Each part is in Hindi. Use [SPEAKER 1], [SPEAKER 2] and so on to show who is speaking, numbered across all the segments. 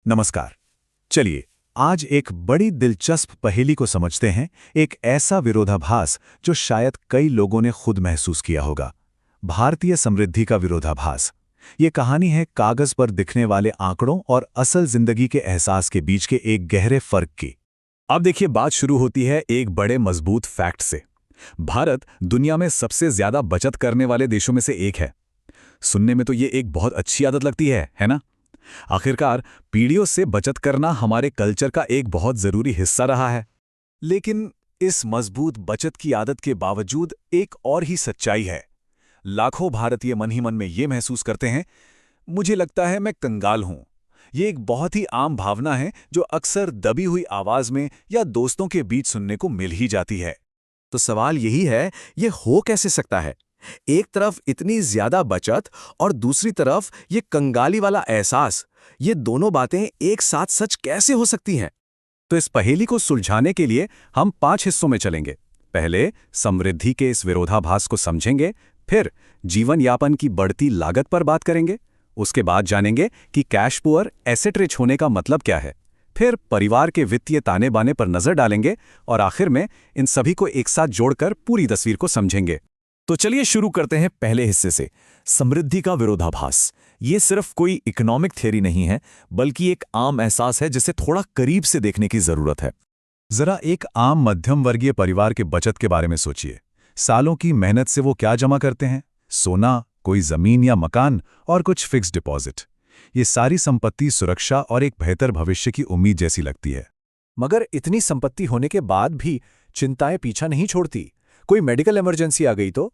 [SPEAKER 1] नमस्कार। चलिए आज एक बड़ी दिलचस्प पहेली को समझते हैं, एक ऐसा विरोधाभास जो शायद कई लोगों ने खुद महसूस किया होगा। भारतीय समृद्धि का विरोधाभास। ये कहानी है कागज पर दिखने वाले आंकड़ों और असल जिंदगी के एहसास के बीच के एक गहरे फर्क की। अब देखिए, बात शुरू होती है एक बड़े मजबूत फैक्ट से। भारत दुनिया में सबसे ज्यादा बचत करने वाले देशों में से एक है। सुनने में तो ये एक बहुत अच्छी आदत लगती है ना? आखिरकार पीढ़ियों से बचत करना हमारे कल्चर का एक बहुत जरूरी हिस्सा रहा है। लेकिन इस मजबूत बचत की आदत के बावजूद एक और ही सच्चाई है। लाखों भारतीय मन ही मन में ये महसूस करते हैं, मुझे लगता है मैं कंगाल हूं। ये एक बहुत ही आम भावना है जो अक्सर दबी हुई आवाज में या दोस्तों के बीच सुनने को मिल ही जाती है।
[SPEAKER 2] तो सवाल यही है, ये हो कैसे सकता है? एक तरफ इतनी ज्यादा बचत और दूसरी तरफ ये कंगाली वाला एहसास, ये दोनों बातें एक साथ सच कैसे हो सकती हैं?
[SPEAKER 1] तो इस पहेली को सुलझाने के लिए हम 5 हिस्सों में चलेंगे। पहले समृद्धि के इस विरोधाभास को समझेंगे, फिर जीवन यापन की बढ़ती लागत पर बात करेंगे, उसके बाद जानेंगे कि कैश पुअर एसेट रिच होने का मतलब क्या है, फिर परिवार के वित्तीय ताने बाने पर नजर डालेंगे और आखिर में इन सभी को एक साथ जोड़कर पूरी तस्वीर को समझेंगे। तो चलिए शुरू करते हैं पहले हिस्से से, समृद्धि का विरोधाभास। ये सिर्फ कोई इकोनॉमिक थ्योरी नहीं है, बल्कि एक आम एहसास है जिसे थोड़ा करीब से देखने की जरूरत है। जरा एक आम मध्यम वर्गीय परिवार के बचत के बारे में सोचिए। सालों की मेहनत से वो क्या जमा करते हैं? सोना, कोई जमीन या मकान और कुछ फिक्स्ड डिपॉजिट। ये सारी संपत्ति सुरक्षा और एक बेहतर भविष्य की उम्मीद जैसी लगती है।
[SPEAKER 2] मगर इतनी संपत्ति होने के बाद भी चिंताएं पीछा नहीं छोड़ती। कोई मेडिकल इमरजेंसी आ गई तो?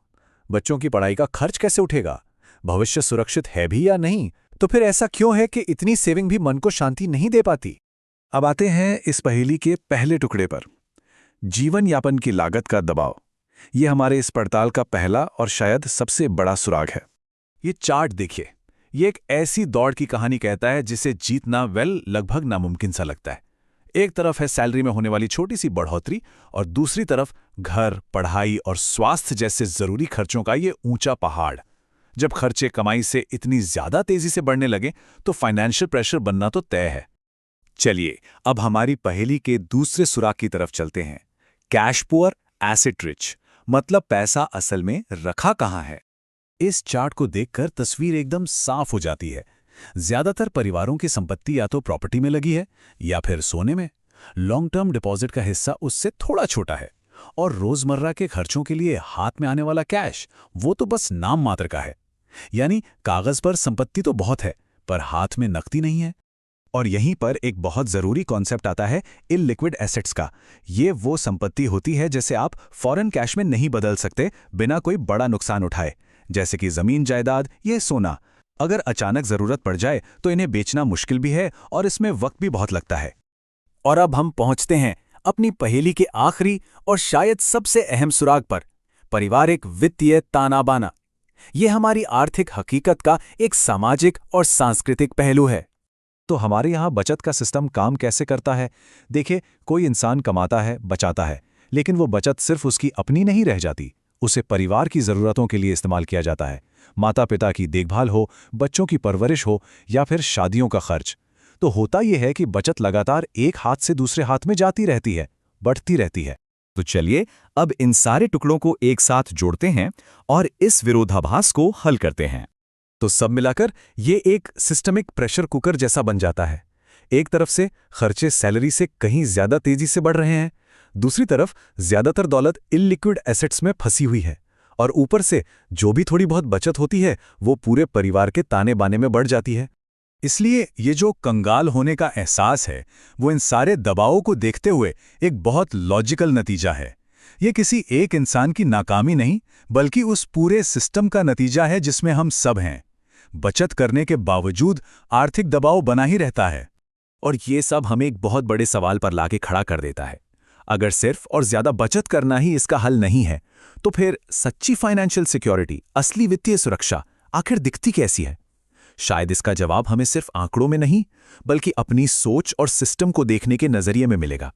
[SPEAKER 2] बच्चों की पढ़ाई का खर्च कैसे उठेगा? भविष्य सुरक्षित है भी या नहीं? तो फिर ऐसा क्यों है कि इतनी सेविंग भी मन को शांति नहीं दे पाती?
[SPEAKER 1] अब आते हैं इस पहेली के पहले टुकड़े पर, जीवन यापन की लागत का दबाव। ये हमारे इस पड़ताल का पहला और शायद सबसे बड़ा सुराग है। ये चार्ट देखिए, ये एक ऐसी दौड़ की कहानी कहता है जिसे जीतना लगभग नामुमकिन सा लगता है। एक तरफ है सैलरी में होने वाली छोटी सी बढ़ोतरी और दूसरी तरफ घर, पढ़ाई और स्वास्थ्य जैसे जरूरी खर्चों का ये ऊंचा पहाड़। जब खर्चे कमाई से इतनी ज्यादा तेजी से बढ़ने लगे तो फाइनेंशियल प्रेशर बनना तो तय है। चलिए अब हमारी पहेली के दूसरे सुराग की तरफ चलते हैं, कैश पुअर एसेट रिच, मतलब पैसा असल में रखा कहां है। इस चार्ट को देखकर तस्वीर एकदम साफ हो जाती है। ज्यादातर परिवारों की संपत्ति या तो प्रॉपर्टी में लगी है या फिर सोने में। लॉन्ग टर्म डिपॉजिट का हिस्सा उससे थोड़ा छोटा है और रोजमर्रा के खर्चों के लिए हाथ में आने वाला कैश, वो तो बस नाम मात्र का है। यानी कागज पर संपत्ति तो बहुत है, पर हाथ में नकदी नहीं है। और यहीं पर एक बहुत जरूरी कॉन्सेप्ट आता है इललिक्विड एसेट्स का। ये वो संपत्ति होती है जिसे आप फॉरेन कैश में नहीं बदल सकते बिना कोई बड़ा नुकसान उठाए, जैसे कि जमीन, जायदाद, ये सोना। अगर अचानक जरूरत पड़ जाए तो इन्हें बेचना मुश्किल भी है और इसमें वक्त भी बहुत लगता है। और अब हम पहुंचते हैं अपनी पहेली के आखिरी और शायद सबसे अहम सुराग पर, पारिवारिक वित्तीय ताना बाना। यह हमारी आर्थिक हकीकत का एक सामाजिक और सांस्कृतिक पहलू है। तो हमारे यहाँ बचत का सिस्टम काम कैसे करता है? देखिए, कोई इंसान कमाता है, बचाता है, लेकिन वो बचत सिर्फ उसकी अपनी नहीं रह जाती, उसे परिवार की जरूरतों के लिए इस्तेमाल किया जाता है। माता पिता की देखभाल हो, बच्चों की परवरिश हो या फिर शादियों का खर्च। तो होता यह है कि बचत लगातार एक हाथ से दूसरे हाथ में जाती रहती है, बढ़ती रहती है। तो चलिए अब इन सारे टुकड़ों को एक साथ जोड़ते हैं और इस विरोधाभास को हल करते हैं। तो सब मिलाकर ये एक सिस्टमिक प्रेशर कुकर जैसा बन जाता है। एक तरफ से खर्चे सैलरी से कहीं ज्यादा तेजी से बढ़ रहे हैं, दूसरी तरफ ज्यादातर दौलत इललिक्विड एसेट्स में फंसी हुई है, और ऊपर से जो भी थोड़ी बहुत बचत होती है वो पूरे परिवार के ताने बाने में बढ़ जाती है। इसलिए ये जो कंगाल होने का एहसास है वो इन सारे दबावों को देखते हुए एक बहुत लॉजिकल नतीजा है। ये किसी एक इंसान की नाकामी नहीं, बल्कि उस पूरे सिस्टम का नतीजा है जिसमें हम सब हैं। बचत करने के बावजूद आर्थिक दबाव बना ही रहता है। और ये सब हमें एक बहुत बड़े सवाल पर लाके खड़ा कर देता है। अगर सिर्फ और ज्यादा बचत करना ही इसका हल नहीं है, तो फिर सच्ची फाइनेंशियल सिक्योरिटी, असली वित्तीय सुरक्षा आखिर दिखती कैसी है? शायद इसका जवाब हमें सिर्फ आंकड़ों में नहीं, बल्कि अपनी सोच और सिस्टम को देखने के नजरिए में मिलेगा।